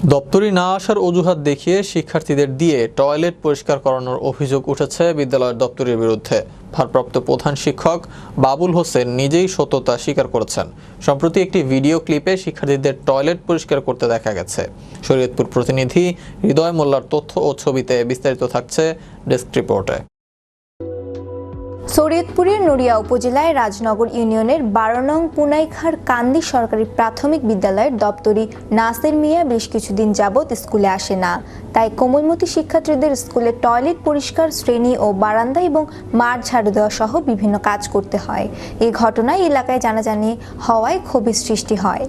দপ্তরি না আসার অজুহাত দেখিয়ে শিক্ষার্থীদের দিয়ে টয়লেট পরিষ্কার করানোর অভিযোগ উঠেছে বিদ্যালয়ের দপ্তরির বিরুদ্ধে। ভারপ্রাপ্ত প্রধান শিক্ষক বাবুল হোসেন নিজেই সত্যতা স্বীকার করেছেন। সম্প্রতি একটি ভিডিও ক্লিপে শিক্ষার্থীদের টয়লেট পরিষ্কার করতে দেখা গেছে। শরীয়তপুর প্রতিনিধি হৃদয় মোল্লার তথ্য ও ছবিতে বিস্তারিত থাকছে ডেস্ক রিপোর্টে। শরীয়তপুরের নড়িয়া উপজেলায় রাজনগর ইউনিয়নের 12 নং পুনাইখার কান্দি সরকারি প্রাথমিক বিদ্যালয়ের দপ্তরি নাসির মিয়া বেশ কিছুদিন যাবৎ স্কুলে আসে না। তাই কোমলমতি শিক্ষার্থীদের স্কুলে টয়লেট পরিষ্কার, শ্রেণী ও বারান্দা এবং মাঠ ঝাড়ু দেওয়া সহ বিভিন্ন কাজ করতে হয়। এই ঘটনায় এলাকায় জানাজানি হওয়ায় ক্ষোভের সৃষ্টি হয়।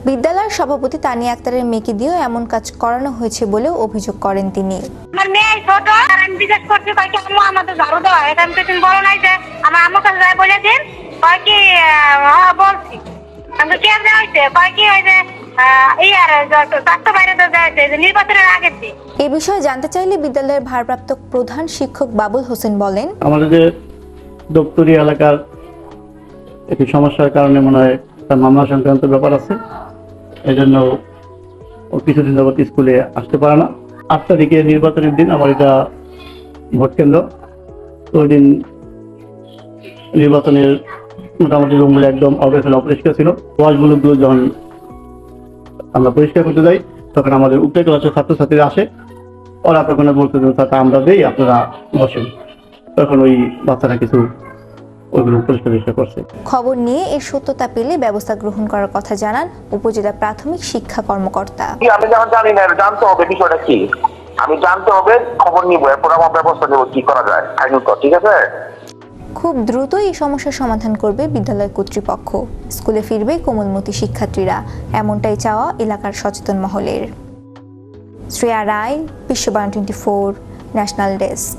বিদ্যালয়ের সভাপতি তানিয়া আক্তারের মেয়েকে দিয়েও এমন কাজ করানো হয়েছে বলেও অভিযোগ করেন তিনি। আমার মেয়ে ছোট, আমি জিজ্ঞেস করছি কয়েকটি আম্মু আমাদের ঝাড়ু দেওয়া, এটা আমি তো বলো নাই যে আমার আম্মুর কাছে যাই বলে দিন। কয়েকটি বলছি আমি কে দেওয়া হয়েছে, কয়েকটি ওই যে নির্বাচনের আগের দিন। এ বিষয়ে জানতে চাইলে বিদ্যালয়ের ভারপ্রাপ্ত প্রধান শিক্ষক বাবুল হোসেন বলেন, আমাদের যে দপ্তরি এলাকার একটি সমস্যার কারণে মনে হয় তার মামলা সংক্রান্ত ব্যাপার আছে, এই জন্য ও কিছুদিন যাবত স্কুলে আসতে পারে না। 8 তারিখে নির্বাচনের দিন আমার এটা ভোট কেন্দ্র, তো ওই দিন নির্বাচনের মোটামুটি রুমগুলো একদম অবশ্যই অপরিষ্কার ছিল। ওয়াশগুলো যখন আমরা পরিষ্কার করতে যাই তখন আমাদের উপরে ক্লাসের ছাত্রছাত্রীরা আসে, ওরা তখন বলতে চাচা আমরা দেই, আপনারা বসেন। তখন ওই বাচ্চারা কিছু ওইগুলো পরিষ্কার করছে। খবর নিয়ে এর সত্যতা পেলে ব্যবস্থা গ্রহণ করার কথা জানান উপজেলা প্রাথমিক শিক্ষা কর্মকর্তা। আমি যখন জানি না, জানতে হবে বিষয়টা কি, আমি জানতে হবে, খবর নিব, এরপর আমার ব্যবস্থা নেব কি করা যায় আইনত। ঠিক আছে, খুব দ্রুত এই সমস্যার সমাধান করবে বিদ্যালয় কর্তৃপক্ষ। স্কুলে ফিরবে কোমলমতি শিক্ষার্থীরা, এমনটাই চাওয়া এলাকার সচেতন মহলের। শ্রেয়া রায়, বিশ্ববাণী 24, ন্যাশনাল ডেস্ক।